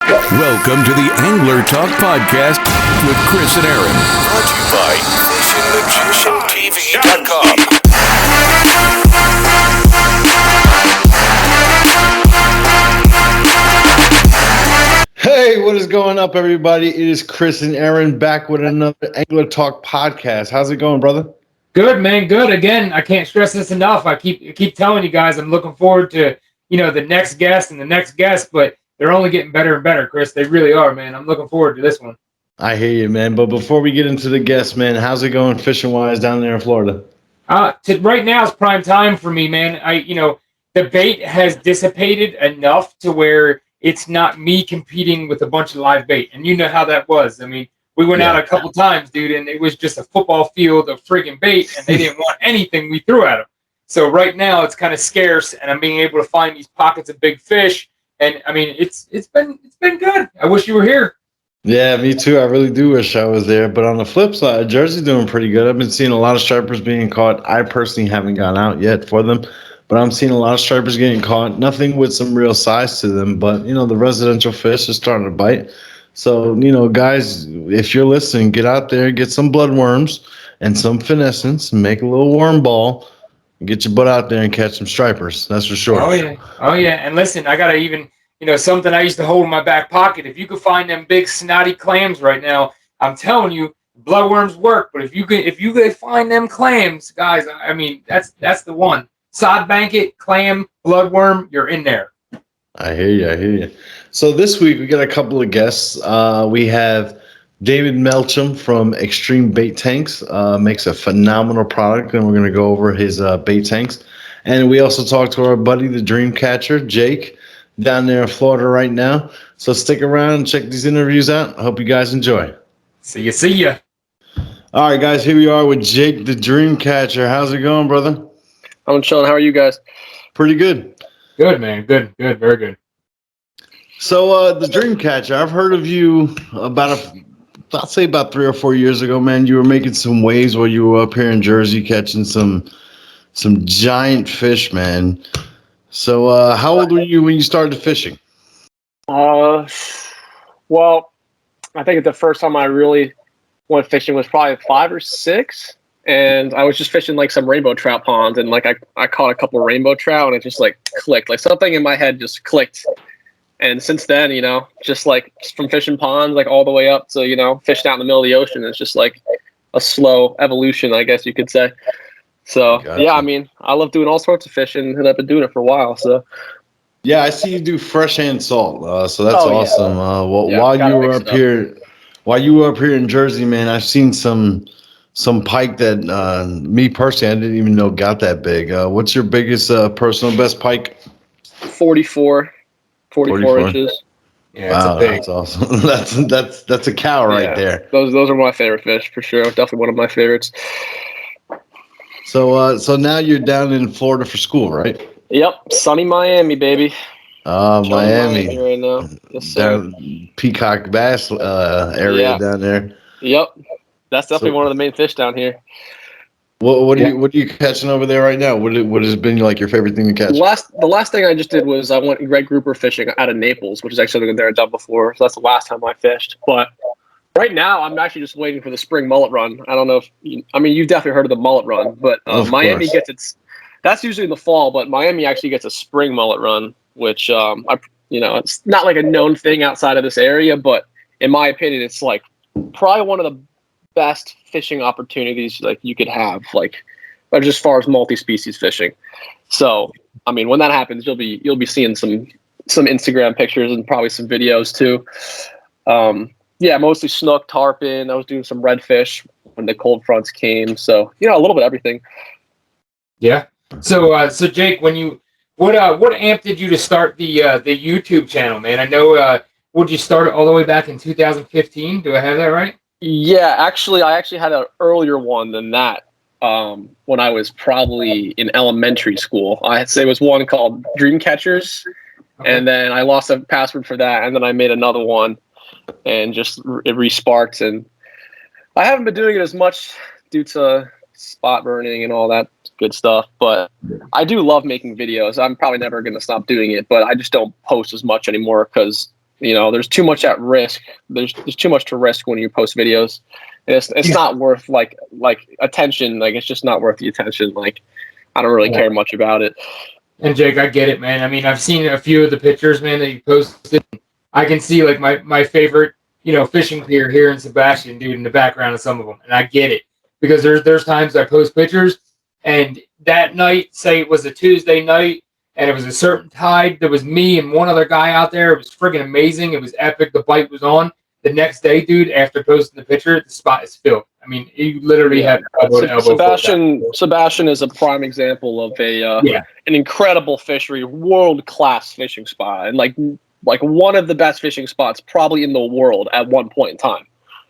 Welcome to the Angler Talk Podcast with Chris and Aaron. Brought to you by FishingMagicianTV.com. Hey, what is going up, everybody? It is Chris and Aaron back with another Angler Talk Podcast. How's it going, brother? Good, man. Good. Again, I can't stress this enough. I keep telling you guys I'm looking forward to, the next guest and the next guest, but they're only getting better and better, Chris. They really are, man. I'm looking forward to this one. I hear you, man. But before we get into the guests, man, how's it going fishing-wise down there in Florida? Right now is prime time for me, man. The bait has dissipated enough to where it's not me competing with a bunch of live bait. And you know how that was. I mean, we went out a couple times, dude, and it was just a football field of friggin' bait, and they didn't want anything we threw at them. So right now it's kind of scarce, and I'm being able to find these pockets of big fish. And I mean, it's been good. I wish you were here. Yeah, me too. I really do wish I was there. But on the flip side, Jersey's doing pretty good. I've been seeing a lot of stripers being caught. I personally haven't gone out yet for them, but I'm seeing a lot of stripers getting caught. Nothing with some real size to them, but the residential fish is starting to bite. So, guys, if you're listening, get out there, get some bloodworms and some finessence, and make a little worm ball, and get your butt out there and catch some stripers. That's for sure. Oh, yeah. And listen, I got to even, something I used to hold in my back pocket. If you could find them big snotty clams right now, I'm telling you, bloodworms work. But if you could find them clams, guys, I mean, that's the one. Sod banket, clam, bloodworm, you're in there. I hear you. So this week we got a couple of guests. We have David Melcham from XTREME Bait Tanks. Makes a phenomenal product, and we're going to go over his bait tanks. And we also talked to our buddy, the Dreamcatcher, Jake, down there in Florida right now. So stick around and check these interviews out. I hope you guys enjoy. See ya. All right, guys, here we are with Jake, the Dreamcatcher. How's it going, brother? I'm chilling. How are you guys? Pretty good. Good, man. Good. Very good. So the Dreamcatcher, I've heard of you about 3 or 4 years ago, man. You were making some waves while you were up here in Jersey catching some giant fish, man. So how old were you when you started fishing? Well, I think the first time I really went fishing was probably 5 or 6. And I was just fishing like some rainbow trout ponds, and like I caught a couple of rainbow trout, and it just like clicked, like something in my head just clicked. And since then, just like from fishing ponds, like all the way up to, fishing out in the middle of the ocean, it's just like a slow evolution, I guess you could say. So, Gotcha. Yeah, I mean, I love doing all sorts of fishing, and I've been doing it for a while. So, yeah, I see you do fresh and salt. So that's awesome. Yeah, while you were up here in Jersey, man, I've seen some pike that me personally, I didn't even know got that big. What's your biggest personal best pike? 44 inches. Yeah, wow, that's awesome. that's a cow right there. Those are my favorite fish for sure. Definitely one of my favorites. So now you're down in Florida for school, right? Yep, sunny Miami, baby. Miami right now. Yes, sir. Peacock Bass area down there. Yep, that's definitely one of the main fish down here. What are you catching over there right now? What has been like your favorite thing to catch? The last thing I just did was I went red grouper fishing out of Naples, which is actually something there I've done before. So that's the last time I fished. But right now I'm actually just waiting for the spring mullet run. I don't know if you've definitely heard of the mullet run, but Miami gets that's usually in the fall, but Miami actually gets a spring mullet run, which it's not like a known thing outside of this area, but in my opinion, it's like probably one of the best fishing opportunities like you could have, like just as far as multi-species fishing. So I mean, when that happens, you'll be seeing some Instagram pictures and probably some videos too. Mostly snook, tarpon. I was doing some redfish when the cold fronts came, so a little bit of everything. Yeah. So Jake, what amped you to start the YouTube channel, man? I know would you start it all the way back in 2015? Do I have that right? Yeah, I actually had an earlier one than that. When I was probably in elementary school, I'd say it was one called Dreamcatchers, and then I lost a password for that, and then I made another one, and just it re-sparked. And I haven't been doing it as much due to spot burning and all that good stuff, but I do love making videos. I'm probably never going to stop doing it, but I just don't post as much anymore because there's too much at risk. There's too much to risk when you post videos. And it's not worth like attention. Like it's just not worth the attention. Like I don't really care much about it. And Jake, I get it, man. I mean, I've seen a few of the pictures, man, that you posted. I can see like my favorite, fishing pier here in Sebastian, dude, in the background of some of them, and I get it because there's times I post pictures, and that night, say it was a Tuesday night, and it was a certain tide. There was me and one other guy out there. It was friggin' amazing. It was epic. The bite was on. The next day, dude, after posting the picture, the spot is filled. I mean, you literally have elbow to elbow. Sebastian is a prime example of an incredible fishery, world-class fishing spot, and like one of the best fishing spots probably in the world at one point in time.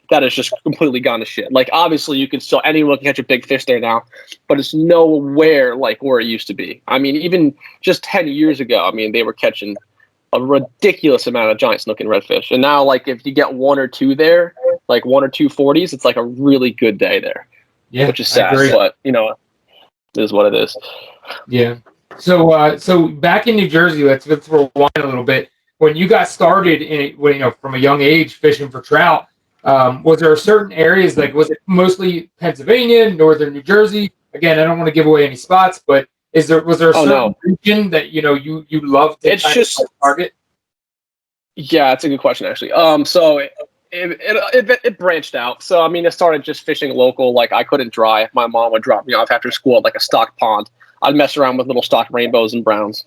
That has just completely gone to shit. Like obviously, anyone can catch a big fish there now, but it's nowhere like where it used to be. I mean, even just 10 years ago, I mean, they were catching a ridiculous amount of giant snook and redfish. And now, like, if you get one or two there, like 1 or 2 40s, it's like a really good day there. Yeah, which is sad, but it is what it is. Yeah. So back in New Jersey, let's rewind a little bit. When you got started from a young age fishing for trout, was there certain areas, like was it mostly Pennsylvania, northern New Jersey? Again, I don't want to give away any spots, but was there a certain region that you love to target? Yeah, it's a good question actually. So it branched out. So I mean, it started just fishing local. Like I couldn't dry. My mom would drop me off after school at like a stock pond. I'd mess around with little stock rainbows and browns,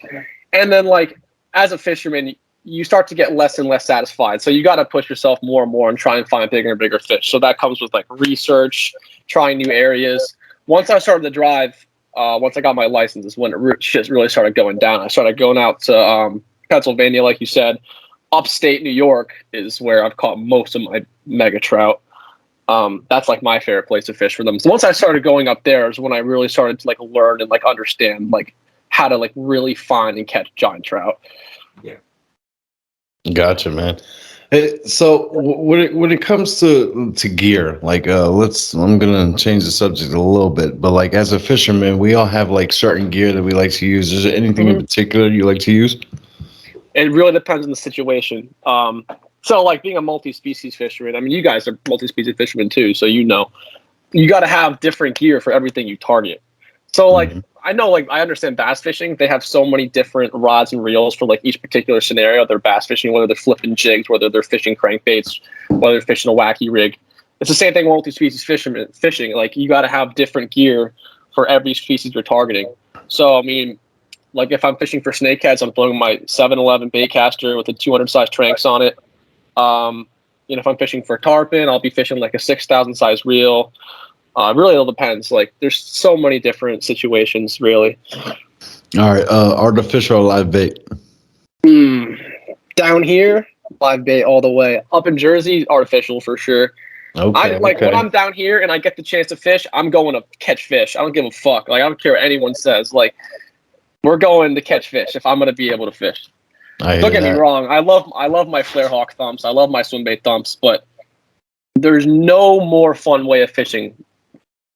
and then like as a fisherman, you start to get less and less satisfied. So you got to push yourself more and more and try and find bigger and bigger fish. So that comes with like research, trying new areas. Once I started to drive. Once I got my license is when it just really started going down. I started going out to Pennsylvania, like you said. Upstate New York is where I've caught most of my mega trout. That's like my favorite place to fish for them. So once I started going up there is when I really started to like learn and like understand like how to like really find and catch giant trout. Yeah. Gotcha, man. Hey, so when it comes to gear, like I'm gonna change the subject a little bit, but like as a fisherman, we all have like certain gear that we like to use. Is there anything in particular you like to use? It really depends on the situation. So like being a multi-species fisherman, I mean, you guys are multi-species fishermen too, so you got to have different gear for everything you target. So like I know, like I understand bass fishing. They have so many different rods and reels for like each particular scenario. They're bass fishing, whether they're flipping jigs, whether they're fishing crankbaits, whether they're fishing a wacky rig. It's the same thing with multi-species fishing. Like you got to have different gear for every species you're targeting. So I mean, like if I'm fishing for snakeheads, I'm throwing my 711 baitcaster with a 200 size tranks on it. If I'm fishing for tarpon, I'll be fishing like a 6,000 size reel. Really, it all depends. Like, there's so many different situations, really. All right, artificial or live bait? Down here, live bait all the way. Up in Jersey, artificial for sure. Okay. When I'm down here and I get the chance to fish, I'm going to catch fish. I don't give a fuck. Like, I don't care what anyone says. Like, we're going to catch fish if I'm going to be able to fish. Don't get me wrong. I love my flare hawk thumps. I love my swim bait thumps, but there's no more fun way of fishing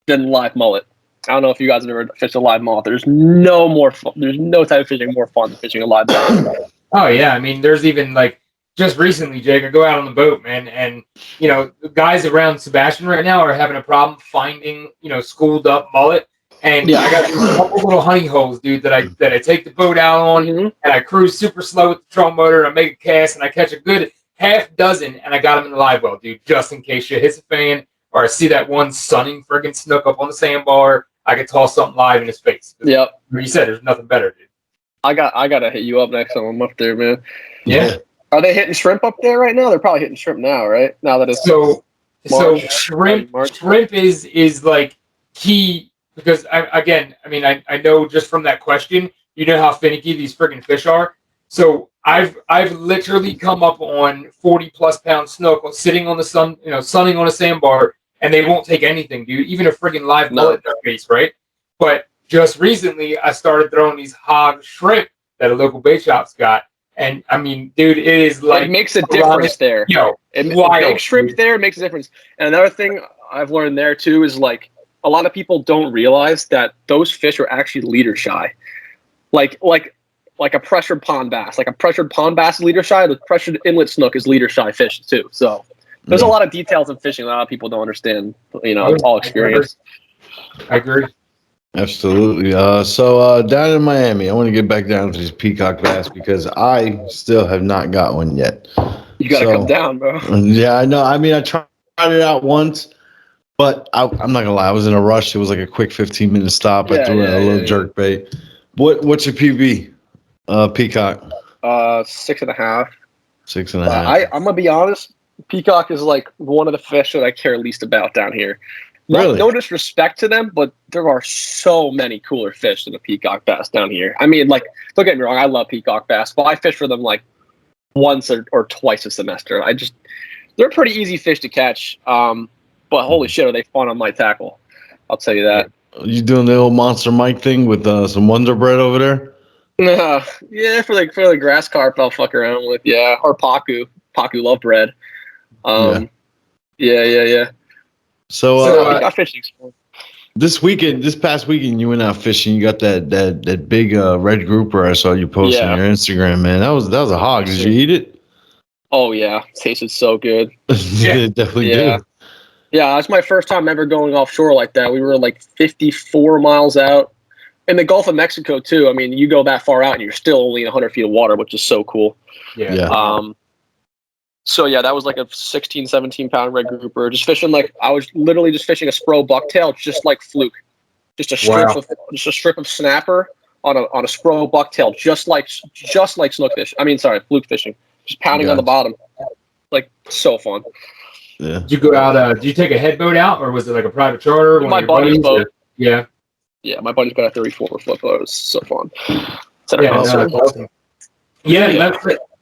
than live mullet. I don't know if you guys have ever fished a live mullet. There's no type of fishing more fun than fishing a live mullet. Oh yeah, I mean, there's even like just recently, Jake, I go out on the boat, man, and the guys around Sebastian right now are having a problem finding schooled up mullet. And I got these couple little honey holes, dude, that I take the boat out on, and I cruise super slow with the trolling motor, and I make a cast, and I catch a good half dozen, and I got them in the live well, dude, just in case shit hits a fan, or I see that one sunning friggin' snook up on the sandbar, I could toss something live in his face. Yep. You said there's nothing better, dude. I gotta hit you up next time I'm up there, man. Yeah. Are they hitting shrimp up there right now? They're probably hitting shrimp now, right? Now that it's so shrimp is like key. Because I know just from that question, you know how finicky these friggin' fish are. So I've literally come up on 40+ pound snook sitting on the sun, sunning on a sandbar, and they won't take anything, dude. Even a friggin' live mullet in their face, right? But just recently, I started throwing these hog shrimp that a local bait shop's got, and I mean, dude, it is like it makes a difference there. Big shrimp dude. There makes a difference. And another thing I've learned there too is like, a lot of people don't realize that those fish are actually leader shy. Like like a pressured pond bass. Like a pressured pond bass is leader shy. The pressured inlet snook is leader shy fish too. So there's a lot of details in fishing that a lot of people don't understand. You know, it's all experience. I agree. Absolutely. So down in Miami, I want to get back down to these peacock bass because I still have not got one yet. You got to come down, bro. Yeah, I know. I mean, I tried it out once, but I'm not gonna lie. I was in a rush. It was like a quick 15-minute stop. I threw in a little jerk bait. What's your PB? Peacock. 6.5. 6.5. I'm gonna be honest. Peacock is like one of the fish that I care least about down here. Really? No disrespect to them, but there are so many cooler fish than a peacock bass down here. I mean, like, don't get me wrong, I love peacock bass, but I fish for them like once or twice a semester. They're pretty easy fish to catch, but holy shit, are they fun on my tackle? I'll tell you that. You doing the old Monster Mike thing with some Wonder Bread over there? Yeah, for the grass carp, I'll fuck around with. Yeah, or Paku love bread. Yeah. So I got fishing. this past weekend, you went out fishing. You got that big red grouper I saw you post on your Instagram, man. That was a hog. Did you eat it? Oh yeah, tasted so good. It definitely did. Yeah, it's my first time ever going offshore like that. We were like 54 miles out in the Gulf of Mexico too. I mean, you go that far out and you're still only in 100 feet of water, which is so cool. Yeah. So yeah, that was like a 16, 17 pound red grouper. Just fishing I was literally just fishing a Spro bucktail, just like fluke, just a strip of snapper on a Spro bucktail, just like snookfish. I mean, sorry, fluke fishing, just pounding on the bottom, like so fun. Yeah. Did you go out? Did you take a head boat out, or was it like a private charter? My buddy's boat. Yeah. Yeah, my buddy's got a 34-foot boat. It was so fun.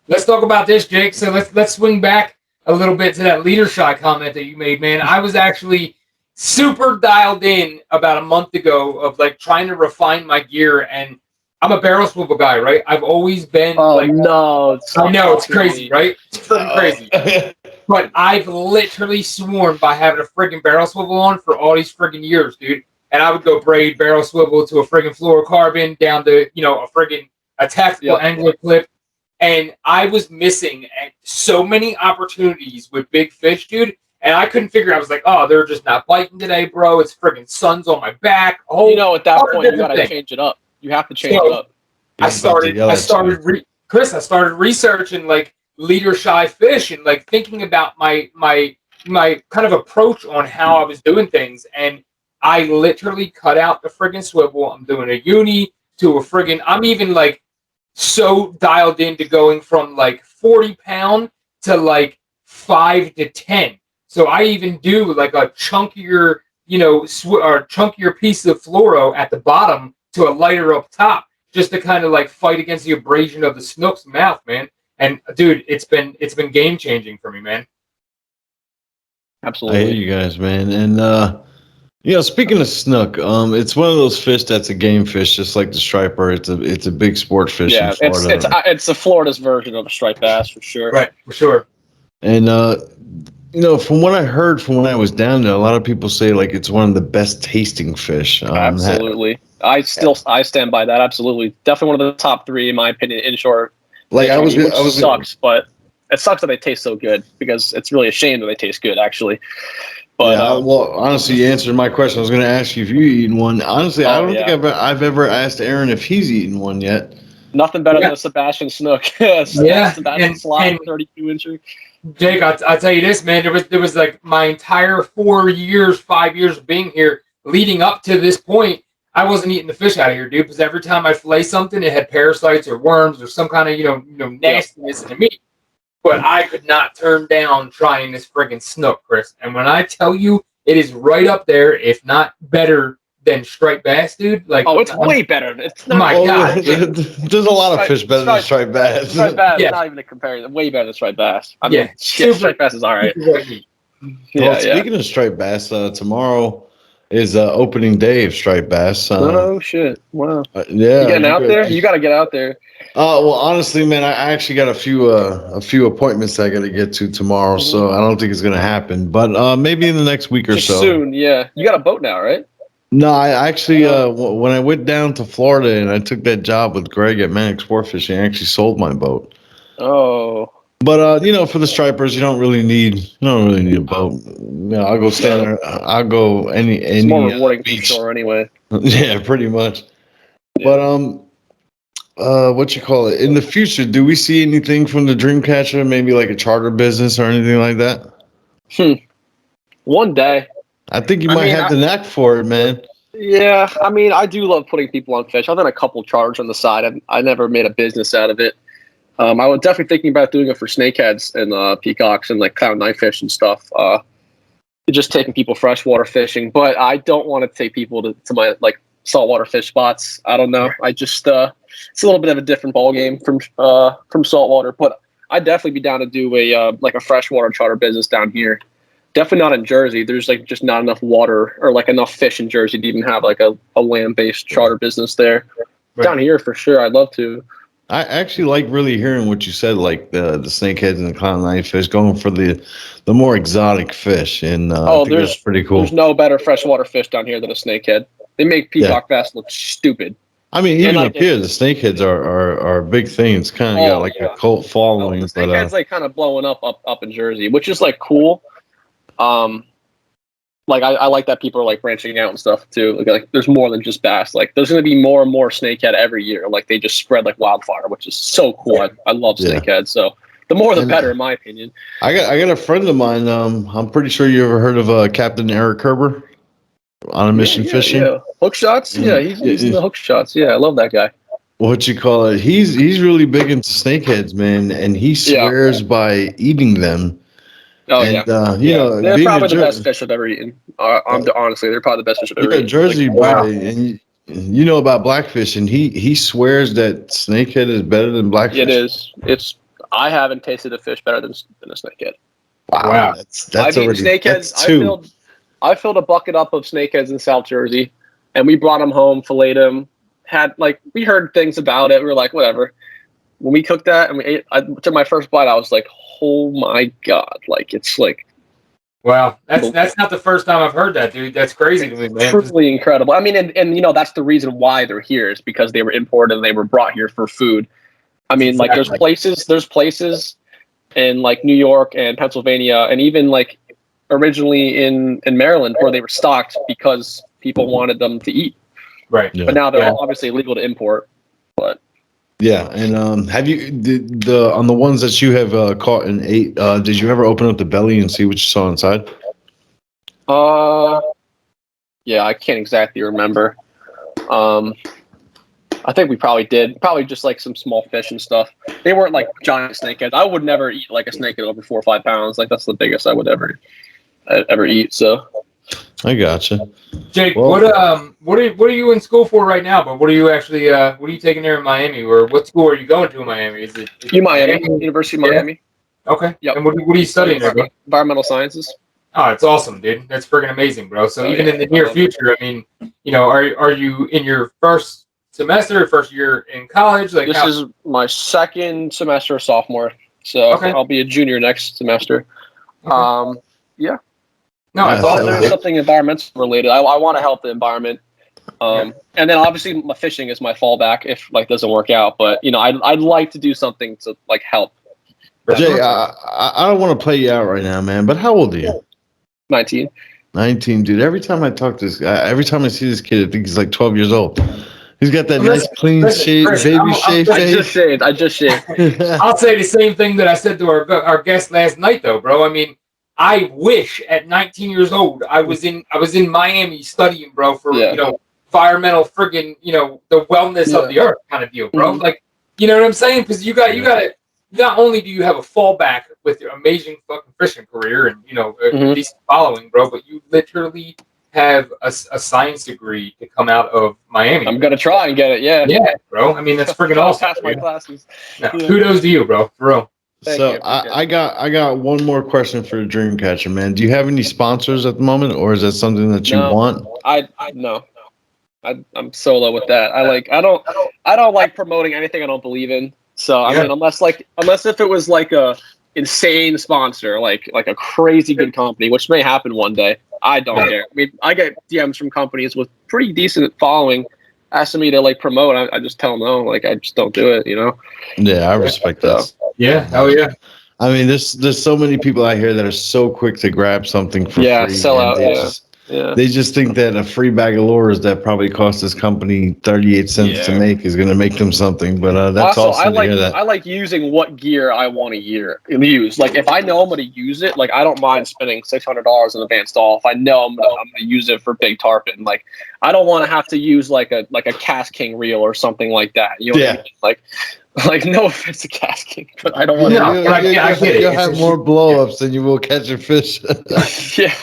Let's talk about this, Jake. So let's swing back a little bit to that leader shy comment that you made, man. I was actually super dialed in about a month ago of like trying to refine my gear, and I'm a barrel swivel guy, right? I've always been I know it's crazy, right? It's freaking crazy. But I've literally sworn by having a friggin' barrel swivel on for all these friggin' years, dude. And I would go braid barrel swivel to a friggin' fluorocarbon down to, a tactical angler clip. And I was missing so many opportunities with big fish, dude. And I couldn't figure it out. I was like, oh, they're just not biting today, bro. It's friggin' sun's on my back. At that point, you got to change it up. You have to change it up. I started researching like leader shy fish and like thinking about my kind of approach on how I was doing things. And I literally cut out the friggin' swivel. I'm doing a uni to a friggin', I'm even like so dialed into going from like 40 pound to like 5 to 10. So I even do like a chunkier, or chunkier piece of fluoro at the bottom to a lighter up top, just to kind of like fight against the abrasion of the snook's mouth, man. And dude, it's been game changing for me, man. Absolutely. I hear you guys, man. And speaking of snook, it's one of those fish that's a game fish, just like the striper. It's a big sport fish in Florida. It's the Florida's version of a striped bass for sure. Right, for sure. And from what I heard from when I was down there, a lot of people say like it's one of the best tasting fish. Absolutely. I stand by that. Absolutely. Definitely one of the top 3 in my opinion inshore. Like but it sucks that they taste so good because it's really a shame that they taste good actually. But honestly, you answered my question. I was going to ask you if you eaten one. Honestly, I don't think I've ever asked Aaron if he's eaten one yet. Nothing better than a Sebastian snook. Sebastian slide, 32 incher. Jake, I'll tell you this, man. There was like my entire 5 years of being here, leading up to this point, I wasn't eating the fish out of here, dude. Because every time I fillet something, it had parasites or worms or some kind of nastiness in the meat. But I could not turn down trying this friggin' snook, Chris. And when I tell you, it is right up there, if not better than striped bass, dude. Like, it's way better. It's not, my God, there's a lot of fish better than striped bass. Striped bass, not even a comparison. Way better than striped bass. I mean, striped bass is all right. Speaking of striped bass, tomorrow is opening day of striped bass. Oh shit! Wow. You getting out there? You got to get out there. Well, honestly, man, I actually got a few appointments I got to get to tomorrow, so I don't think it's gonna happen. But maybe in the next week or so. Soon, yeah. You got a boat now, right? No, I actually, when I went down to Florida and I took that job with Greg at Manic Sport Fishing, I actually sold my boat. Oh. But for the stripers, you don't really need a boat. I'll go stand there. I'll go any It's more rewarding for beach. sure anyway. Yeah, pretty much. Yeah. But what you call it in the future? Do we see anything from the Dreamcatcher? Maybe like a charter business or anything like that? One day. I think you might have the knack for it, man. Yeah, I mean, I do love putting people on fish. I've done a couple charters on the side. I never made a business out of it. I was definitely thinking about doing it for snakeheads and peacocks and like clown knifefish and stuff. Just taking people freshwater fishing, but I don't want to take people to my like saltwater fish spots. I don't know. I just it's a little bit of a different ball game from saltwater, but I'd definitely be down to do a like a freshwater charter business down here. Definitely not in Jersey. There's like just not enough water or like enough fish in Jersey to even have like a land-based charter business there. Right. Down here for sure, I'd love to. I actually like really hearing what you said, like the snakeheads and the clown knifefish, going for the more exotic fish, and I think that's pretty cool. There's no better freshwater fish down here than a snakehead. They make peacock bass look stupid. I mean, even up here, the snakeheads are a big thing. It's kind of got like a cult following. The snakeheads like kind of blowing up in Jersey, which is like cool. Like I like that people are like branching out and stuff too. Like there's more than just bass. Like there's going to be more and more snakehead every year. Like they just spread like wildfire, which is so cool. I love snakehead. So the more the better, in my opinion. I got a friend of mine. I'm pretty sure you ever heard of Captain Eric Kerber on a mission fishing. Yeah. Hook shots. Yeah, he's in the hook shots. Yeah, I love that guy. What you call it? He's really big into snakeheads, man, and he swears by eating them. Oh, and, they're probably the best fish I've ever eaten. Honestly, they're probably the best fish I've ever eaten. Jersey boy, and you know about blackfish, and he swears that snakehead is better than blackfish. It is. I haven't tasted a fish better than a snakehead. Wow. That's I've eaten snakeheads. I filled a bucket up of snakeheads in South Jersey, and we brought them home, filleted them. We heard things about it. We were like, whatever. When we cooked that and we ate, I took my first bite. I was like, oh my God. Like, it's like. Wow. That's not the first time I've heard that, dude. That's crazy to me, man. Truly incredible. I mean, and that's the reason why they're here is because they were imported and they were brought here for food. I mean, like there's places in like New York and Pennsylvania and even like originally in Maryland where they were stocked because people wanted them to eat. Right. Yeah. But now they're obviously illegal to import. But. Yeah, and have you on the ones that you have caught and ate? Did you ever open up the belly and see what you saw inside? Yeah, I can't exactly remember. I think we probably did. Probably just like some small fish and stuff. They weren't like giant snakeheads. I would never eat like a snakehead over 4 or 5 pounds. Like that's the biggest I would ever eat. So. I gotcha. Jake, what are you in school for right now? But what are you actually what are you taking there in Miami, or what school are you going to in Miami? Is it Miami? University of Miami. Okay. Yep. And what are you studying there, bro? Environmental sciences. Oh, it's awesome, dude. That's freaking amazing, bro. So even in the near future, I mean, are you in your first semester, first year in college? Like this is my second semester, sophomore. So I'll be a junior next semester. Okay. Yeah. No, I thought there's something environmental related. I want to help the environment, and then obviously my fishing is my fallback if like doesn't work out. But I'd like to do something to like help. Jay, I don't want to play you out right now, man. But how old are you? 19. 19, dude. Every time I talk to this guy, every time I see this kid, I think he's like 12 years old. He's got that nice, clean shave, baby shave face. I just shaved. I'll say the same thing that I said to our guest last night, though, bro. I mean. I wish at 19 years old I was in Miami studying, bro, for environmental friggin' the wellness of the earth kind of deal, bro. Mm-hmm. Like, you know what I'm saying? Because you got to not only do you have a fallback with your amazing fucking fishing career and a decent following, bro, but you literally have a science degree to come out of Miami. I'm gonna try and get it. Yeah, bro. I mean that's friggin' awesome. Pass my classes. No, kudos to you, bro. For real. So I got one more question for Dreamcatcher, man. Do you have any sponsors at the moment, or is that something that you want? No. I'm solo with that. I don't like promoting anything I don't believe in. So I mean, unless if it was like a insane sponsor, like a crazy good company, which may happen one day. I don't care. I mean, I get DMs from companies with pretty decent following asking me to like promote. I just tell them no, like I just don't do it, you know? Yeah, I respect that. Yeah. Oh yeah. I mean, there's so many people out here that are so quick to grab something for free. Sell And out. they just think that a free bag of lures that probably cost this company 38 cents to make is going to make them something. But that's also, awesome to hear that. I like using what gear I want to use. Like if I know I'm going to use it, like I don't mind spending $600 in advanced all if I know I'm going to use it for big tarpon. Like I don't want to have to use like a Cast King reel or something like that. You know what I mean? Like no offense to Cast King, but I don't want to. I get it. You'll have more blow-ups than you will catching fish. Yeah.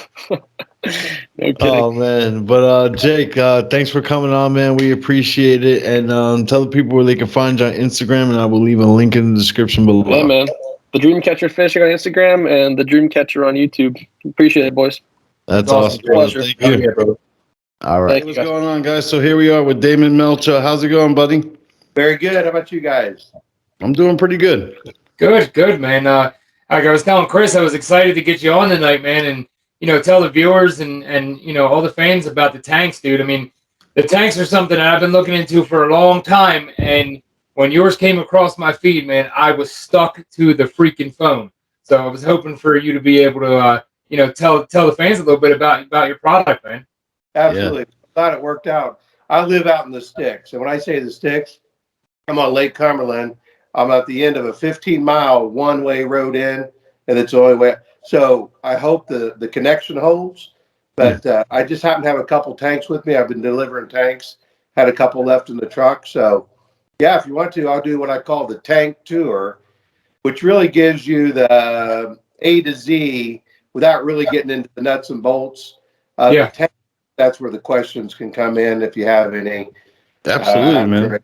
No kidding. Oh man, but Jake, thanks for coming on, man. We appreciate it, and tell the people where they can find you on Instagram, and I will leave a link in the description below. Yeah, man. The Dreamcatcher Fishing on Instagram and the Dreamcatcher on YouTube. Appreciate it, boys. That's awesome. Pleasure. Thank you. All right, what's going on, guys? So here we are with Damon Melcher. How's it going, buddy? Very good. How about you guys? I'm doing pretty good. Good, man. Like I was telling Chris, I was excited to get you on tonight, man, and tell the viewers and all the fans about the tanks, dude. I mean, the tanks are something that I've been looking into for a long time, and when yours came across my feed, man, I was stuck to the freaking phone. So I was hoping for you to be able to, tell the fans a little bit about your product, man. Absolutely. Glad it worked out. I live out in the sticks, and when I say the sticks, I'm on Lake Cumberland. I'm at the end of a 15-mile one-way road in, and it's the only way. So I hope the connection holds. But I just happen to have a couple tanks with me. I've been delivering tanks. Had a couple left in the truck. So, yeah, if you want to, I'll do what I call the tank tour, which really gives you the A to Z without really getting into the nuts and bolts. The tank, that's where the questions can come in if you have any. Absolutely, man.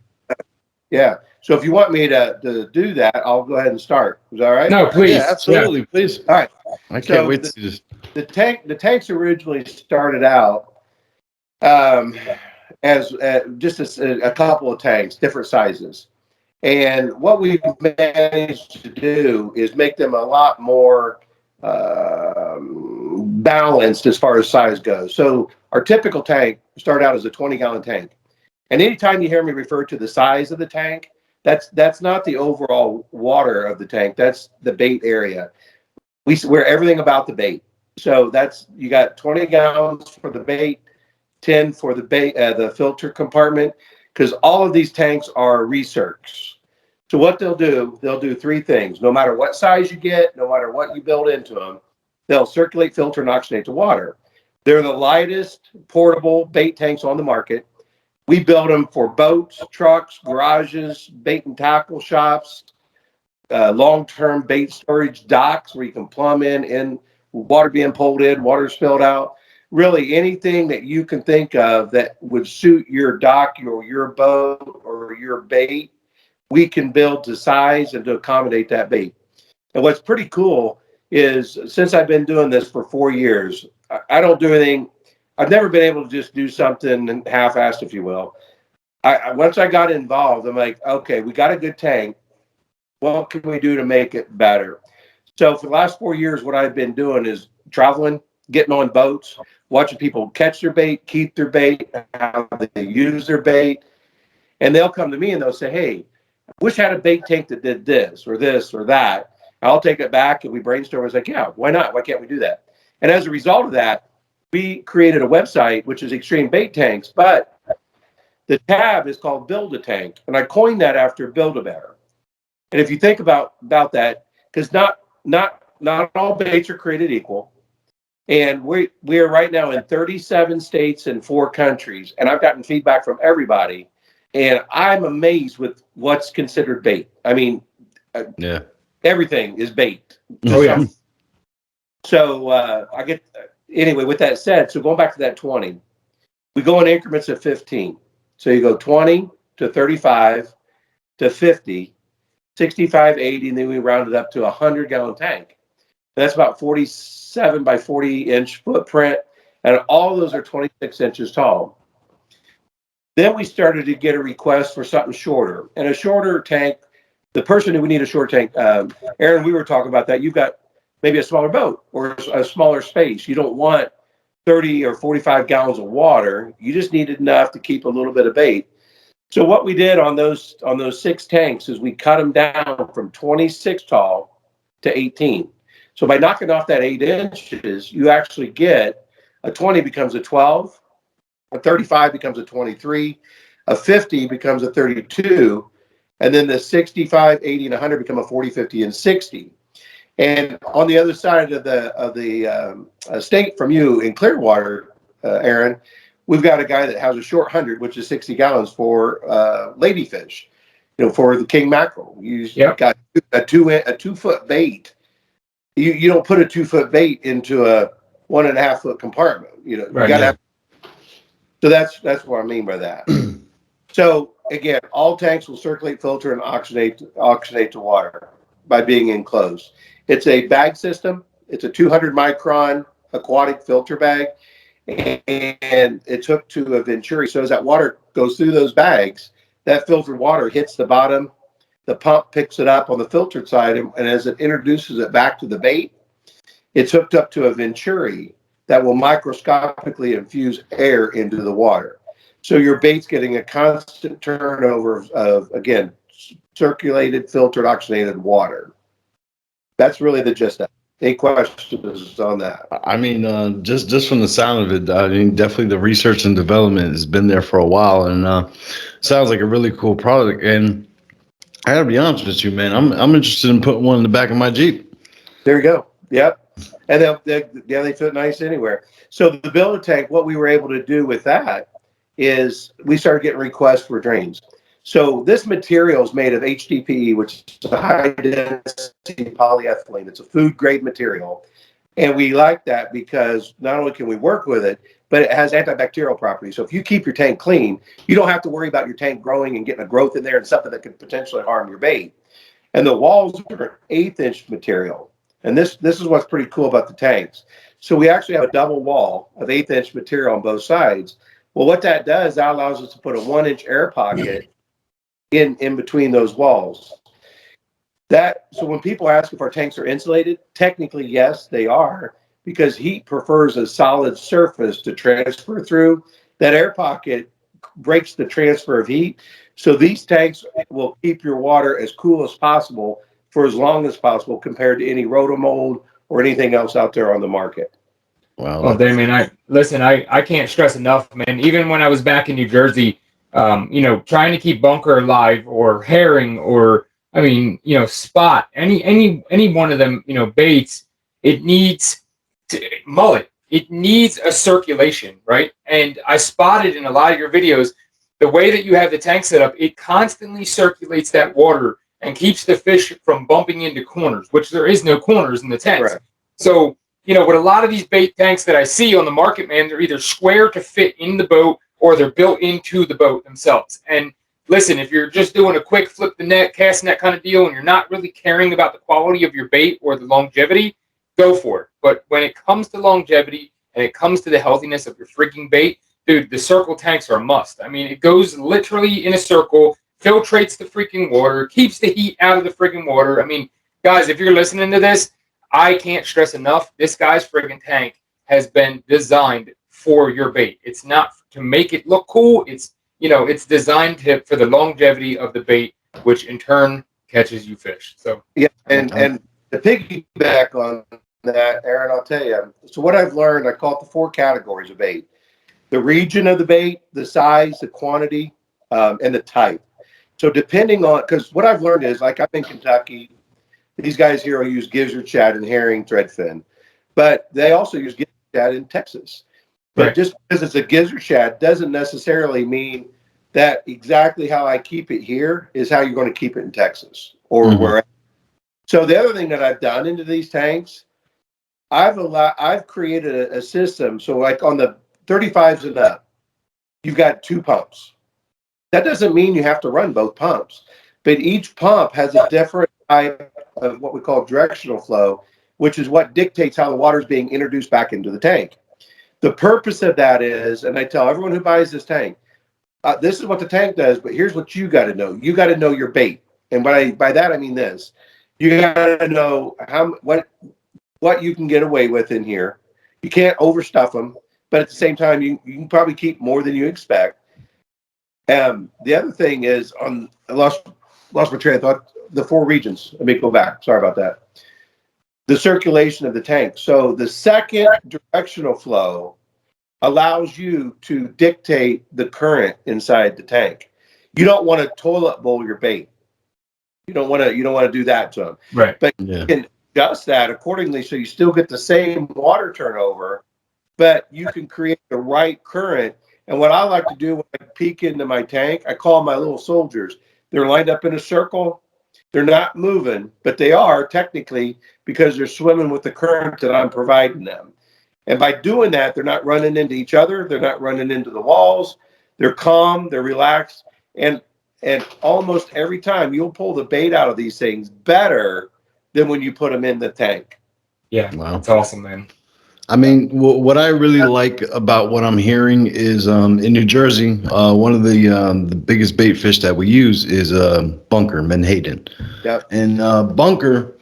Yeah. So if you want me to do that, I'll go ahead and start. Is that all right? No, please. Yeah, absolutely, please. All right. I can't wait to see this. The tanks originally started out as just a couple of tanks, different sizes. And what we've managed to do is make them a lot more balanced as far as size goes. So our typical tank started out as a 20-gallon tank. And anytime you hear me refer to the size of the tank, that's not the overall water of the tank. That's the bait area. We're everything about the bait. So you got 20 gallons for the bait, 10 for the bait, the filter compartment, because all of these tanks are recircs. So what they'll do three things. No matter what size you get, no matter what you build into them, they'll circulate, filter, and oxygenate the water. They're the lightest portable bait tanks on the market. We build them for boats, trucks, garages, bait and tackle shops, long-term bait storage docks where you can plumb in water being pulled in, water spilled out. Really anything that you can think of that would suit your dock, your boat, or your bait, we can build to size and to accommodate that bait. And what's pretty cool is since I've been doing this for 4 years, I don't do anything. I've never been able to just do something half-assed, if you will. Once I got involved, I'm like, okay, we got a good tank. What can we do to make it better? So for the last 4 years, what I've been doing is traveling, getting on boats, watching people catch their bait, keep their bait, how they use their bait. And they'll come to me and they'll say, hey, I wish I had a bait tank that did this or that. I'll take it back and we brainstorm. I was like, yeah, why not? Why can't we do that? And as a result of that, we created a website, which is Extreme Bait Tanks, but the tab is called Build a Tank. And I coined that after Build-A-Bear. And if you think about that, because not all baits are created equal. And we are right now in 37 states and 4 countries. And I've gotten feedback from everybody. And I'm amazed with what's considered bait. I mean, everything is bait. Oh, yeah. So anyway, with that said, so going back to that 20, we go in increments of 15. So you go 20 to 35 to 50, 65, 80, and then we round it up to a 100-gallon tank. That's about 47 by 40-inch footprint, and all those are 26 inches tall. Then we started to get a request for something shorter. And a shorter tank, the person who would need a short tank, Aaron, we were talking about that. You've got maybe a smaller boat or a smaller space. You don't want 30 or 45 gallons of water. You just needed enough to keep a little bit of bait. So what we did on those 6 tanks is we cut them down from 26 tall to 18. So by knocking off that 8 inches, you actually get a 20 becomes a 12, a 35 becomes a 23, a 50 becomes a 32, and then the 65, 80, and 100 become a 40, 50, and 60. And on the other side of the state from you in Clearwater, Aaron, we've got a guy that has a short 100, which is 60 gallons for ladyfish, for the king mackerel. You got a 2 foot bait. You don't put a 2 foot bait into a 1.5 foot compartment. You got to have. So that's what I mean by that. So again, all tanks will circulate, filter, and oxygenate to water by being enclosed. It's a bag system. It's a 200 micron aquatic filter bag, and it's hooked to a venturi. So as that water goes through those bags, that filtered water hits the bottom. The pump picks it up on the filtered side, and as it introduces it back to the bait, it's hooked up to a venturi that will microscopically infuse air into the water. So your bait's getting a constant turnover of, again, circulated, filtered, oxygenated water. That's really the gist of it. Any questions on that? I mean, just from the sound of it, I mean, definitely the research and development has been there for a while, and sounds like a really cool product. And I gotta be honest with you, man, I'm interested in putting one in the back of my Jeep. There you go. Yep. And they fit nice anywhere. So the builder tank, what we were able to do with that is we started getting requests for drains. So this material is made of HDPE, which is a high density polyethylene. It's a food grade material. And we like that because not only can we work with it, but it has antibacterial properties. So if you keep your tank clean, you don't have to worry about your tank growing and getting a growth in there and something that could potentially harm your bait. And the walls are 1/8 inch material. And this is what's pretty cool about the tanks. So we actually have a double wall of 1/8 inch material on both sides. Well, what that does, that allows us to put a 1 inch air pocket in between those walls. So when people ask if our tanks are insulated, technically, yes, they are, because heat prefers a solid surface to transfer through. That air pocket breaks the transfer of heat. So these tanks will keep your water as cool as possible for as long as possible compared to any rotomold or anything else out there on the market. Wow. Well, Damon, I can't stress enough, man. Even when I was back in New Jersey, trying to keep bunker alive or herring or spot any one of them, baits, it needs mullet. It needs a circulation, right? And I spotted in a lot of your videos, the way that you have the tank set up, it constantly circulates that water and keeps the fish from bumping into corners, which there is no corners in the tanks. Right. So, with a lot of these bait tanks that I see on the market, man, they're either square to fit in the boat or they're built into the boat themselves. And listen, if you're just doing a quick flip the net, cast net kind of deal, and you're not really caring about the quality of your bait or the longevity, go for it. But when it comes to longevity and it comes to the healthiness of your freaking bait, dude, the circle tanks are a must. I mean, it goes literally in a circle, filtrates the freaking water, keeps the heat out of the freaking water. I mean, guys, if you're listening to this, I can't stress enough, this guy's friggin' tank has been designed for your bait. It's not to make it look cool. It's designed for the longevity of the bait, which in turn catches you fish. So yeah, and to piggyback on that, Aaron, I'll tell you. So what I've learned, I call it the 4 categories of bait: the region of the bait, the size, the quantity, and the type. So depending on, because what I've learned is, like I'm in Kentucky, these guys here will use gizzard shad and herring threadfin, but they also use gizzard shad in Texas. But right. Just because it's a gizzard shad doesn't necessarily mean that exactly how I keep it here is how you're going to keep it in Texas or wherever. So the other thing that I've done into these tanks, I've created a system. So like on the 35s and up, you've got 2 pumps. That doesn't mean you have to run both pumps, but each pump has a different type of what we call directional flow, which is what dictates how the water is being introduced back into the tank. The purpose of that is, and I tell everyone who buys this tank, this is what the tank does, but here's what you got to know. You got to know your bait. And by that, I mean this. You got to know what you can get away with in here. You can't overstuff them. but at the same time, you can probably keep more than you expect. The other thing is I lost my train of thought. The 4 regions. Let me go back. Sorry about that. The circulation of the tank. So the second directional flow allows you to dictate the current inside the tank. You don't want to toilet bowl your bait. You don't want to do that to them. Right. But you can adjust that accordingly so you still get the same water turnover, but you can create the right current. And what I like to do when I peek into my tank, I call my little soldiers. They're lined up in a circle. They're not moving, but they are technically because they're swimming with the current that I'm providing them. And by doing that, they're not running into each other. They're not running into the walls. They're calm. They're relaxed. And almost every time you'll pull the bait out of these things better than when you put them in the tank. Yeah, Wow. that's awesome, man. I mean, what I really like about what I'm hearing is in New Jersey, one of the biggest bait fish that we use is bunker, menhaden. Yep. And bunker,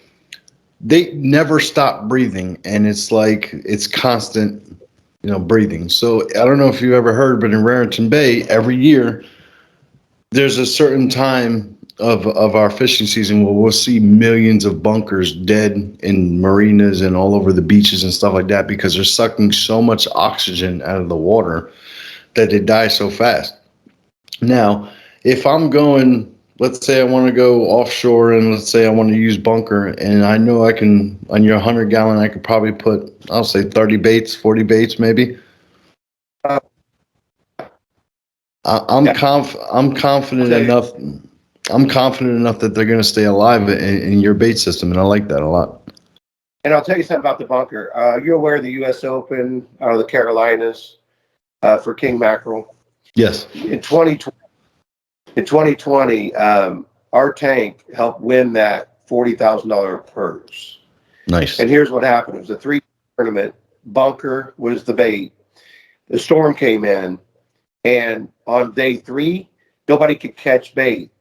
they never stop breathing, and it's like it's constant, breathing. So I don't know if you ever heard, but in Raritan Bay, every year there's a certain time of our fishing season where we'll see millions of bunkers dead in marinas and all over the beaches and stuff like that because they're sucking so much oxygen out of the water that they die so fast. Now, if I'm going, let's say I want to go offshore and let's say I want to use bunker and I know I can, on your 100-gallon, I could probably put, I'll say 30 baits, 40 baits maybe. I'm confident enough. I'm confident enough that they're going to stay alive in your bait system, and I like that a lot. And I'll tell you something about the bunker. You're aware of the U.S. Open out of the Carolinas for king mackerel? Yes. In 2020, our tank helped win that $40,000 purse. Nice. And here's what happened. It was a 3 tournament. Bunker was the bait. The storm came in, and on day 3, nobody could catch bait.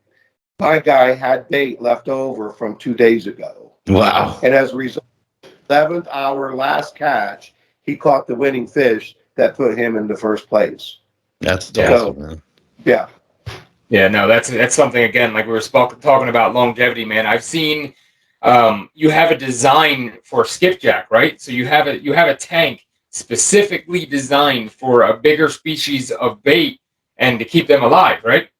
My guy had bait left over from 2 days ago. Wow. And as a result, 11th hour last catch, he caught the winning fish that put him in the first place. That's awesome, man. Yeah. Yeah, no, that's something, again, like we were talking about longevity, man. I've seen you have a design for skipjack, right? So you have a tank specifically designed for a bigger species of bait and to keep them alive, right?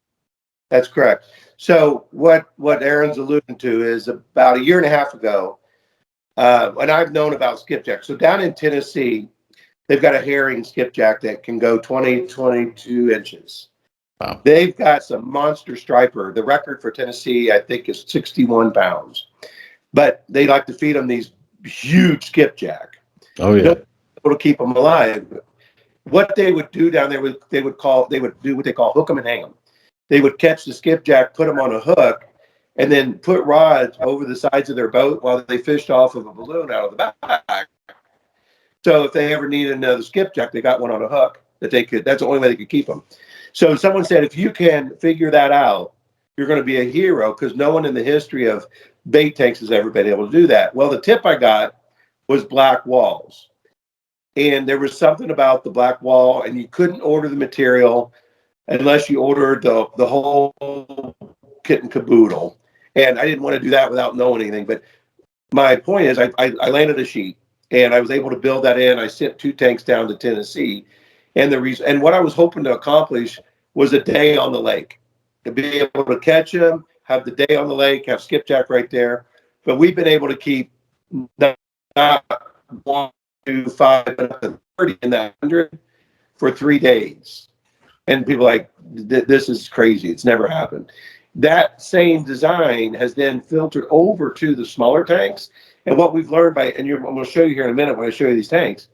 That's correct. So what Aaron's alluding to is about a year and a half ago, and I've known about skipjack. So down in Tennessee, they've got a herring skipjack that can go 22 inches. Wow. They've got some monster striper. The record for Tennessee, I think, is 61 pounds. But they like to feed them these huge skipjack. Oh, yeah. To keep them alive. What they would do down there, they would do what they call hook them and hang them. They would catch the skipjack, put them on a hook, and then put rods over the sides of their boat while they fished off of a balloon out of the back. So if they ever needed another skipjack, they got one on a hook that they could. That's the only way they could keep them. So someone said, if you can figure that out, you're going to be a hero, because no one in the history of bait tanks has ever been able to do that. Well, the tip I got was black walls. And there was something about the black wall, and you couldn't order the material unless you ordered the whole kit and caboodle. And I didn't want to do that without knowing anything. But my point is, I landed a sheet, and I was able to build that in. I sent 2 tanks down to Tennessee. And and what I was hoping to accomplish was a day on the lake. To be able to catch them, have the day on the lake, have skipjack right there. But we've been able to keep not 1, 2, 5, but 30 in that 100 for 3 days. And people are like, this is crazy. It's never happened. That same design has then filtered over to the smaller tanks. And what we've learned I'm going to show you here in a minute when I show you these tanks.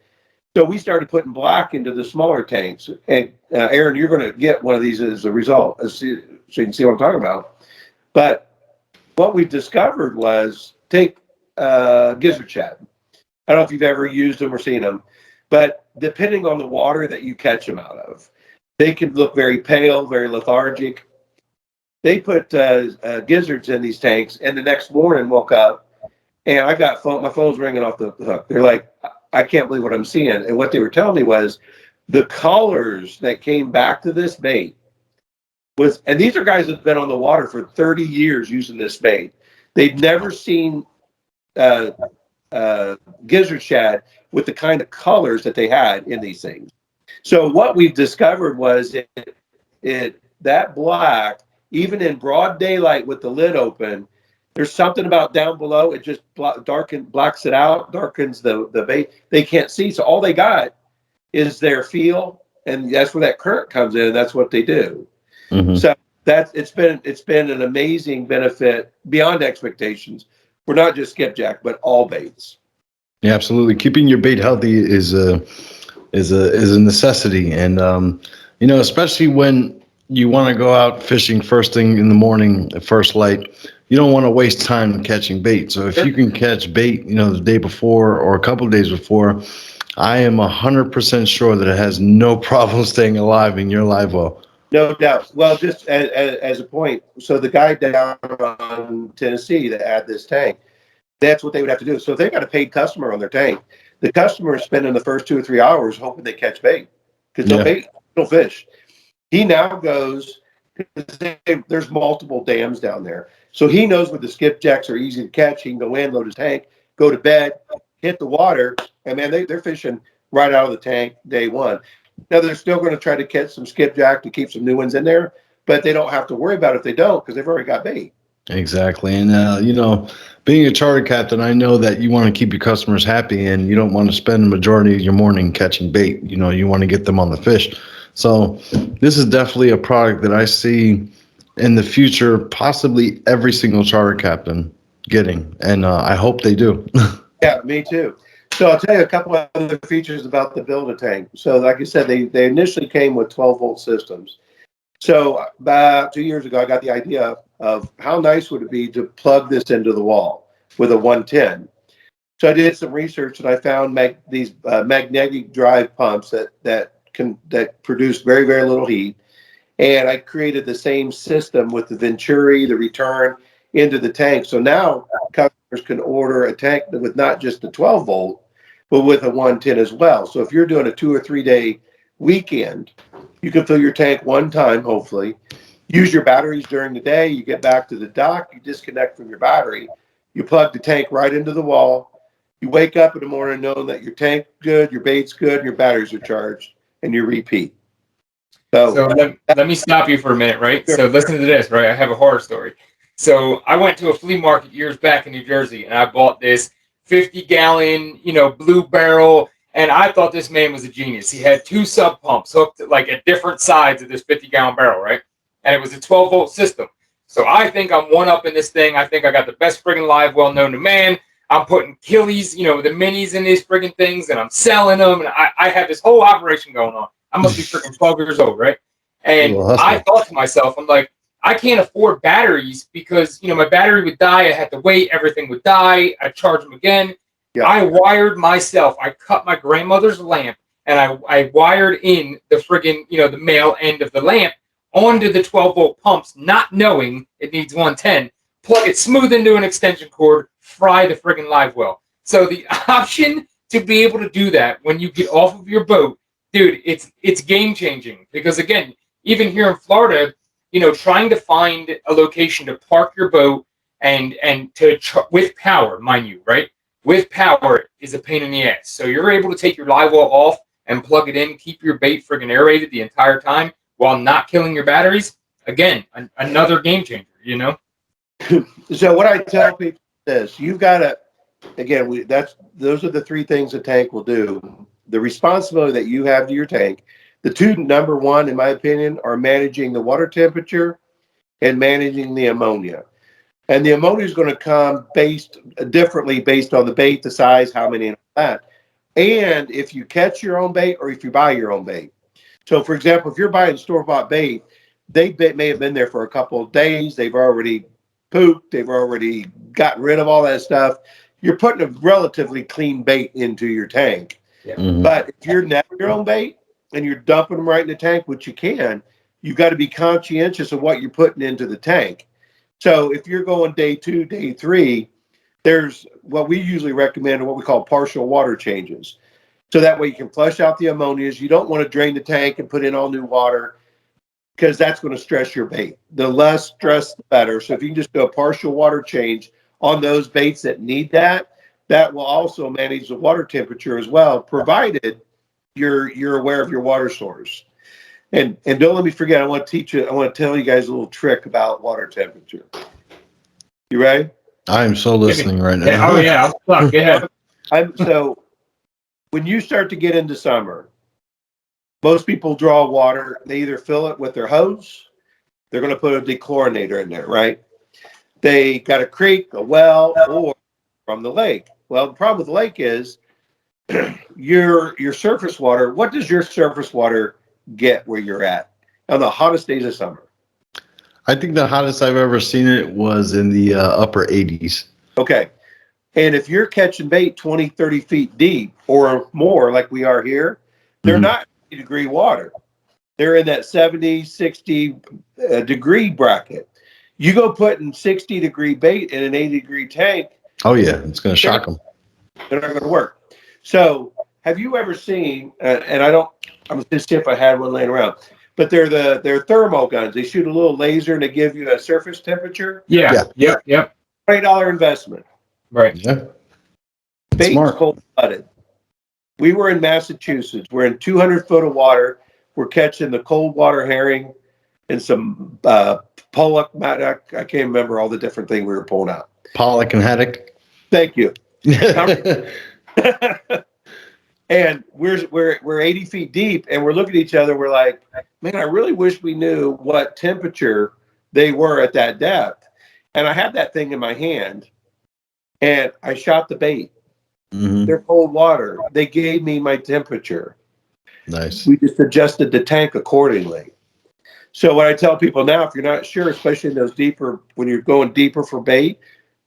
So we started putting black into the smaller tanks. And Aaron, you're going to get one of these as a result, so you can see what I'm talking about. But what we discovered was, take gizzard shad. I don't know if you've ever used them or seen them, but depending on the water that you catch them out of, they can look very pale, very lethargic. They put gizzards in these tanks, and the next morning woke up, and my phone's ringing off the hook. They're like, I can't believe what I'm seeing. And what they were telling me was The colors that came back to this bait was, and these are guys that've been on the water for 30 years using this bait. They've never seen uh, gizzard shad with the kind of colors that they had in these things. So what we've discovered was it that black, even in broad daylight with the lid open, there's something about down below. It just blacks it out, darkens the bait. They can't see. So all they got is their feel, and that's where that current comes in. And that's what they do. Mm-hmm. So it's been an amazing benefit beyond expectations for not just skipjack, but all baits. Yeah, absolutely. Keeping your bait healthy is a necessity, and especially when you want to go out fishing first thing in the morning at first light, you don't want to waste time catching bait. So if you can catch bait, the day before or a couple of days before, I am 100% sure that it has no problem staying alive in your live well. No doubt. Well, just as a point, so the guy down on Tennessee that had this tank, that's what they would have to do. So if they've got a paid customer on their tank, the customer is spending the first 2 or 3 hours hoping they catch bait because no bait, no fish. He now goes, there's multiple dams down there. So he knows where the skipjacks are easy to catch. He can go in, load his tank, go to bed, hit the water, and man, they're fishing right out of the tank day one. Now, they're still going to try to catch some skipjack to keep some new ones in there, but they don't have to worry about it if they don't because they've already got bait. Exactly. And, being a charter captain, I know that you want to keep your customers happy and you don't want to spend the majority of your morning catching bait. You want to get them on the fish. So this is definitely a product that I see in the future, possibly every single charter captain getting. And I hope they do. Yeah, me too. So I'll tell you a couple of other features about the Build-A-Tank. So like I said, they initially came with 12-volt systems. So about 2 years ago, I got the idea of how nice would it be to plug this into the wall with a 110. So I did some research and I found these magnetic drive pumps that produce very, very little heat. And I created the same system with the Venturi, the return into the tank. So now customers can order a tank with not just the 12 volt, but with a 110 as well. So if you're doing a 2 or 3 day weekend, you can fill your tank one time, hopefully, use your batteries during the day. You get back to the dock, you disconnect from your battery, you plug the tank right into the wall. You wake up in the morning knowing that your tank's good, your bait's good, and your batteries are charged, and you repeat. So let me stop you for a minute, right? Sure. So listen to this, right? I have a horror story. So I went to a flea market years back in New Jersey, and I bought this 50-gallon, blue barrel, and I thought this man was a genius. He had 2 sub pumps hooked at different sides of this 50-gallon barrel, right? And it was a 12-volt system. So I think I'm one up in this thing. I think I got the best friggin' live well known to man. I'm putting killies, the minis in these friggin' things, and I'm selling them, and I have this whole operation going on. I must be freaking 12 years old, right? And I thought to myself, I'm like, I can't afford batteries because, my battery would die. I had to wait. Everything would die. I'd charge them again. Yeah. I wired myself. I cut my grandmother's lamp and I wired in the friggin', the male end of the lamp onto the 12-volt pumps, not knowing it needs 110. Plug it smooth into an extension cord, fry the friggin' live well. So the option to be able to do that when you get off of your boat, dude, it's game changing because again, even here in Florida, trying to find a location to park your boat and with power, mind you, right? With power is a pain in the ass. So you're able to take your live well off and plug it in, keep your bait friggin' aerated the entire time while not killing your batteries. Again, another game changer, So what I tell people is you've got to, again, those are the 3 things a tank will do. The responsibility that you have to your tank. The 2, number 1, in my opinion, are managing the water temperature and managing the ammonia. And the ammonia is going to come differently based on the bait, the size, how many, and that. And if you catch your own bait or if you buy your own bait. So, for example, if you're buying store-bought bait, they may have been there for a couple of days. They've already pooped. They've already gotten rid of all that stuff. You're putting a relatively clean bait into your tank. Yeah. Mm-hmm. But if you're netting your own bait and you're dumping them right in the tank, which you can, you've got to be conscientious of what you're putting into the tank. So if you're going day 2, day 3, there's what we usually recommend what we call partial water changes. So that way you can flush out the ammonias. You don't want to drain the tank and put in all new water because that's going to stress your bait. The less stress, the better. So if you can just do a partial water change on those baits that need that, that will also manage the water temperature as well, provided you're aware of your water source. And don't let me forget, I want to tell you guys a little trick about water temperature. You ready? I'm so listening right now. Oh yeah, fuck, yeah. So when you start to get into summer, most people draw water. They either fill it with their hose, they're going to put a dechlorinator in there, right? They got a creek, a well, or from the lake. Well, the problem with the lake is your surface water. What does your surface water get where you're at on the hottest days of summer? I think the hottest I've ever seen it was in the upper 80s. Okay. And if you're catching bait 20, 30 feet deep or more, like we are here, they're not 80-degree water. They're in that 70, 60 degree bracket. You go putting 60-degree bait in an 80-degree tank. Oh, yeah. It's going to shock them. They're not going to work. So have you ever seen, and I'm going to see if I had one laying around, but they're thermal guns. They shoot a little laser and they give you a surface temperature. Yeah. Yep. $20 investment. Right. Yeah. Bait's Smart. cold-blooded. We were in Massachusetts. We're in 200 foot of water. We're catching the cold water herring and some pollock. I can't remember all the different things we were pulling out. Pollock and haddock. Thank you. And we're 80 feet deep, and we're looking at each other. We're like, man, I really wish we knew what temperature they were at that depth. And I had that thing in my hand, and I shot the bait. They're cold water. They gave me my temperature. Nice. We just adjusted the tank accordingly. So what I tell people now, if you're not sure, especially in those deeper, when you're going deeper for bait,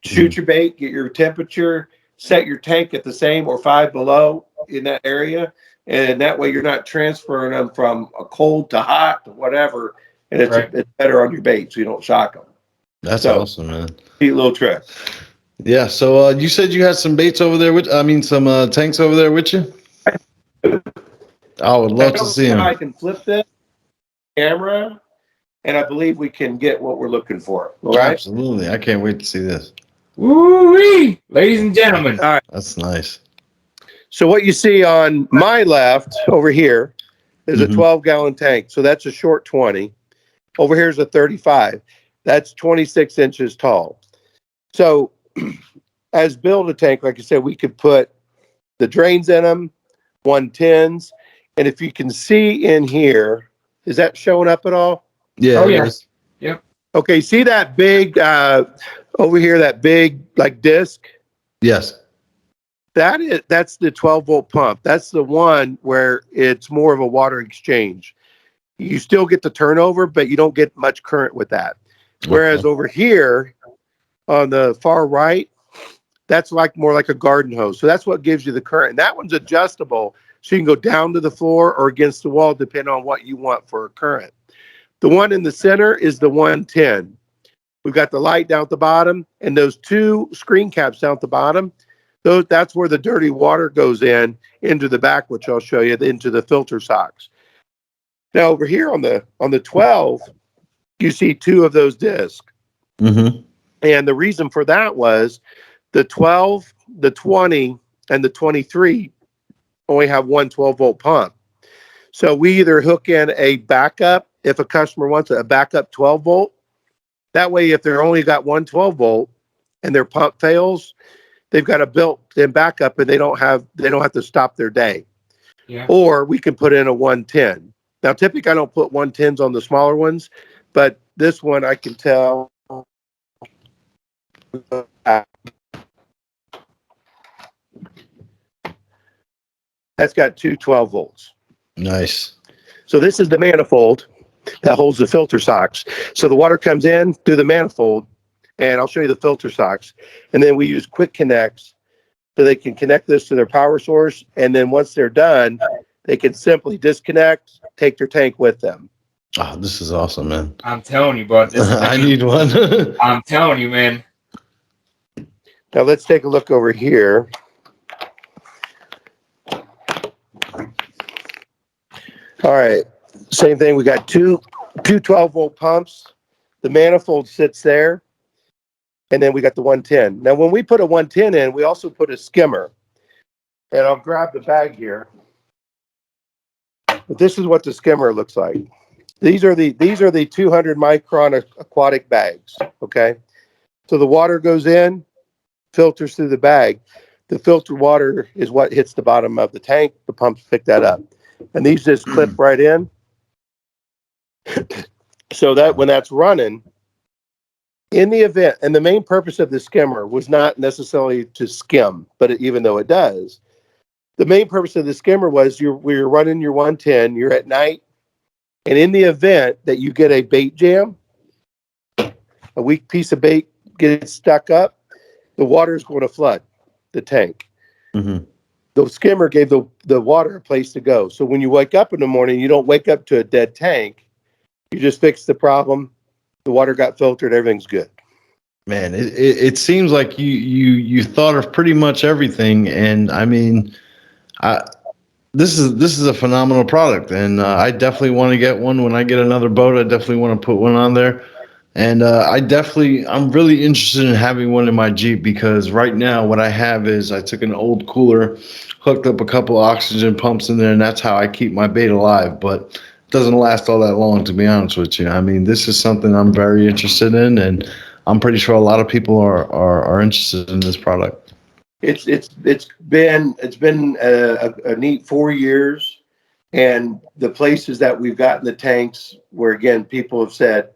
shoot your bait, get your temperature, set your tank at the same or 5 below in that area. And that way you're not transferring them from a cold to hot to whatever. And it's better on your bait so you don't shock them. That's awesome, man. Neat little trick. Yeah. So you said you had some baits over there some tanks over there with you? I would love to see them. I can flip this camera, and I believe we can get what we're looking for. All right? Absolutely. I can't wait to see this. Woo-wee, ladies and gentlemen. All right. That's nice. So what you see on my left over here is a 12-gallon tank. So that's a short 20. Over here is a 35. That's 26 inches tall. So as build a tank, like I said, we could put the drains in them, 110s. And if you can see in here, is that showing up at all? Yeah. Oh, yes. Yep. Okay, see that big, over here, that big, like, disc? Yes. That's the 12-volt pump. That's the one where it's more of a water exchange. You still get the turnover, but you don't get much current with that. Whereas over here, on the far right, that's more like a garden hose. So that's what gives you the current. And that one's adjustable. So you can go down to the floor or against the wall, depending on what you want for a current. The one in the center is the 110. We've got the light down at the bottom, and those 2 screen caps down at the bottom. That's where the dirty water goes into the back, which I'll show you, into the filter socks. Now over here on the 12, you see 2 of those discs. And the reason for that was the 12, the 20, and the 23 only have one 12-volt pump. So we either hook in a backup, if a customer wants a backup 12-volt. That way, if they're only got one 12-volt and their pump fails, they've got a built-in backup and they don't have to stop their day. Yeah. Or we can put in a 110. Now, typically, I don't put 110s on the smaller ones, but this one I can tell. That's got 2 12 volts. Nice. So this is the manifold that holds the filter socks. So the water comes in through the manifold, and I'll show you the filter socks. And then we use quick connects so they can connect this to their power source. And then once they're done, they can simply disconnect, take their tank with them. Oh, this is awesome, man. I'm telling you, bud. I need one. I'm telling you, man. Now let's take a look over here. All right. Same thing. We got two 12-volt pumps. The manifold sits there. And then we got the 110. Now, when we put a 110 in, we also put a skimmer. And I'll grab the bag here. But this is what the skimmer looks like. These are the 200 micron aquatic bags. Okay. So the water goes in, filters through the bag. The filtered water is what hits the bottom of the tank. The pumps pick that up. And these just clip right in. So that when that's running, in the event, and the main purpose of the skimmer was not necessarily to skim, but even though it does, the main purpose of the skimmer was you're running your 110, you're at night, and in the event that you get a bait jam, a weak piece of bait gets stuck up, the water is going to flood the tank. Mm-hmm. The skimmer gave the water a place to go. So when you wake up in the morning, you don't wake up to a dead tank. You just fix the problem. The water got filtered. Everything's good. Man, it seems like you thought of pretty much everything, and I mean, this is a phenomenal product, and I definitely want to get one when I get another boat. I definitely want to put one on there, and I'm really interested in having one in my Jeep, because right now what I have is I took an old cooler, hooked up a couple oxygen pumps in there, and that's how I keep my bait alive, but doesn't last all that long, to be honest with you. I mean, this is something I'm very interested in, and I'm pretty sure a lot of people are interested in this product. It's been a neat 4 years, and the places that we've gotten the tanks where, again, people have said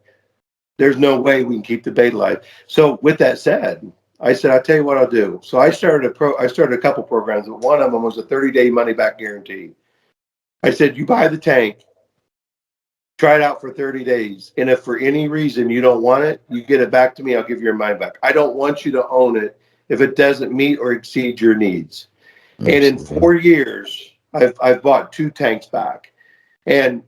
there's no way we can keep the bait alive. So with that said, I said, I'll tell you what I'll do. So I started a couple programs, but one of them was a 30-day money back guarantee. I said, you buy the tank, try it out for 30 days. And if for any reason you don't want it, you get it back to me. I'll give you your money back. I don't want you to own it if it doesn't meet or exceed your needs. Absolutely. And in 4 years, I've bought 2 tanks back. And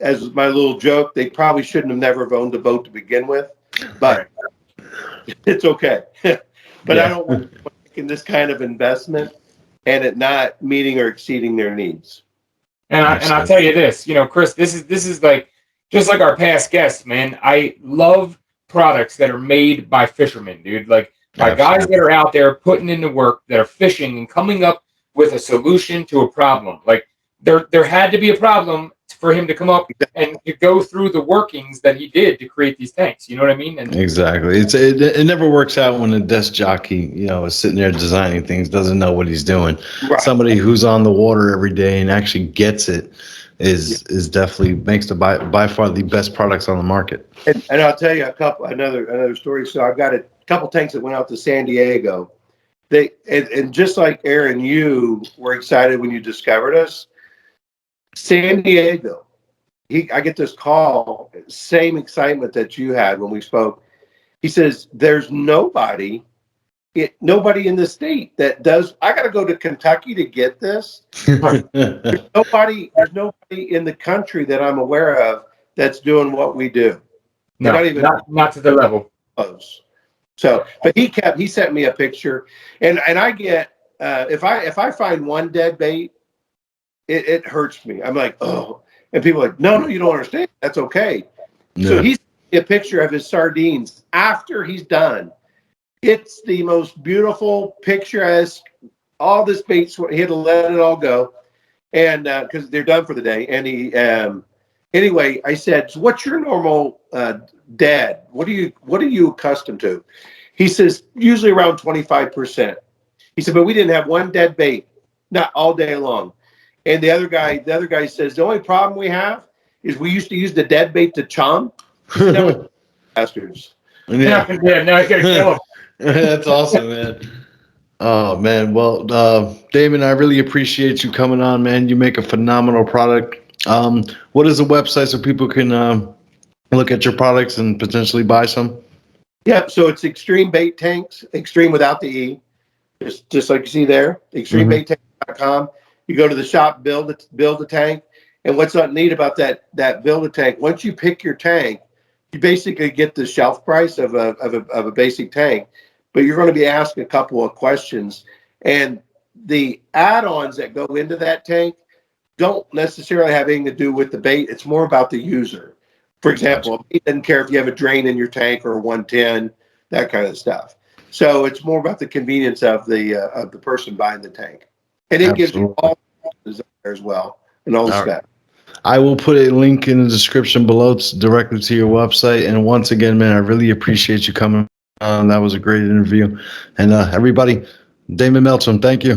as my little joke, they probably shouldn't have never owned a boat to begin with, but it's okay. But yeah. I don't want to make this kind of investment and it not meeting or exceeding their needs. And I'll tell you this, Chris, this is like, just like our past guests, man. I love products that are made by fishermen, dude. Like by guys that are out there putting in the work, that are fishing and coming up with a solution to a problem. Like there had to be a problem for him to come up and to go through the workings that he did to create these tanks. You know what I mean? And exactly. It never works out when a desk jockey, is sitting there designing things, doesn't know what he's doing. Right. Somebody who's on the water every day and actually gets it is definitely makes by far the best products on the market. And I'll tell you another story. So I've got a couple tanks that went out to San Diego. And just like Aaron, you were excited when you discovered us. San Diego, I get this call, same excitement that you had when we spoke. He says, there's nobody in the state that does. I got to go to Kentucky to get this. There's nobody in the country that I'm aware of that's doing what we do. No, not to the level. So, but he sent me a picture, and I get if I find one dead bait, it hurts me. I'm like, oh, and people are like, no, you don't understand. That's okay. Yeah. So he sent me a picture of his sardines after he's done. It's the most beautiful, picturesque. All this bait, he had to let it all go, and because they're done for the day. And he, anyway, I said, so what's your normal dead? What are you accustomed to? He says usually around 25%. He said, but we didn't have one dead bait, not all day long. And the other guy says the only problem we have is we used to use the dead bait to chum. Bastards. Yeah, now I gotta kill him. That's awesome, man. Oh man, well, Damon, I really appreciate you coming on, man. You make a phenomenal product. What is the website so people can look at your products and potentially buy some? Yeah, so it's Extreme Bait Tanks, Extreme without the E, just like you see there, extremebaittanks.com. You go to the shop, build a tank, and what's not neat about that build a tank? Once you pick your tank, you basically get the shelf price of a basic tank, but you're going to be asked a couple of questions, and the add-ons that go into that tank don't necessarily have anything to do with the bait. It's more about the user. For example, he doesn't care if you have a drain in your tank or a 110, that kind of stuff. So it's more about the convenience of the person buying the tank, and it gives you all the there as well and all the specs. I will put a link in the description below directly to your website. And once again, man, I really appreciate you coming on. That was a great interview. And everybody, Damon Meltram, thank you.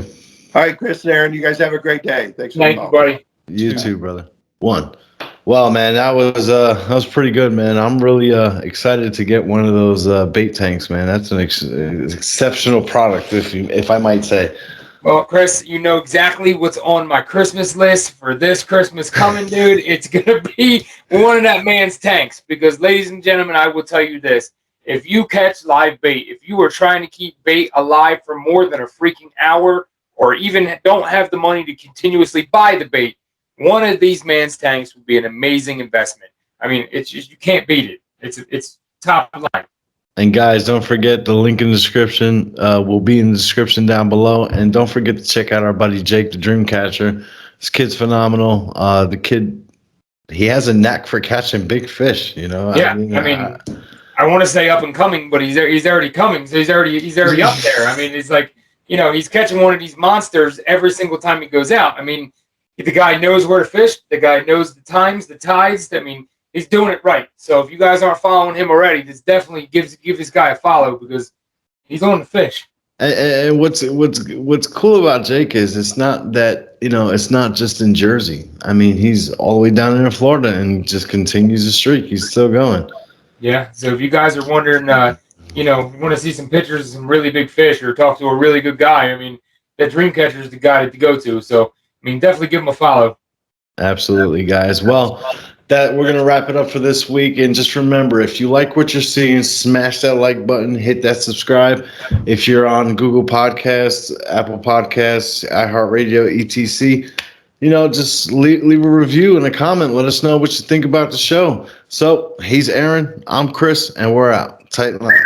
All right, Chris and Aaron, you guys have a great day. Thanks for Thank you, buddy. You too, brother. Well, man, that was pretty good, man. I'm really excited to get one of those bait tanks, man. That's an exceptional product, if I might say. Well, Chris, you know exactly what's on my Christmas list for this Christmas coming, dude. It's going to be one of that man's tanks because, ladies and gentlemen, I will tell you this. If you catch live bait, if you are trying to keep bait alive for more than a freaking hour or even don't have the money to continuously buy the bait, one of these man's tanks would be an amazing investment. I mean, it's just, you can't beat it. It's top line. And guys, don't forget the link in the description will be in the description down below. And don't forget to check out our buddy Jake, the Dreamcatcher. This kid's phenomenal. The kid, he has a knack for catching big fish. You know. Yeah, I want to say up and coming, but he's already coming. So he's already up there. I mean, it's like, you know, he's catching one of these monsters every single time he goes out. I mean, the guy knows where to fish. The guy knows the times, the tides. I mean, he's doing it right. So if you guys aren't following him already, this definitely give this guy a follow because he's on the fish. And what's cool about Jake is it's not that, you know, it's not just in Jersey. I mean, he's all the way down in Florida and just continues the streak. He's still going. Yeah. So if you guys are wondering, you know, you want to see some pictures of some really big fish or talk to a really good guy, I mean, that Dreamcatcher is the guy to go to. So, I mean, definitely give him a follow. Absolutely, guys. Well, that we're gonna wrap it up for this week. And just remember, if you like what you're seeing, smash that like button, hit that subscribe. If you're on Google Podcasts, Apple Podcasts, iHeartRadio, etc., you know, just leave a review and a comment. Let us know what you think about the show. So he's Aaron, I'm Chris, and we're out. Tight line.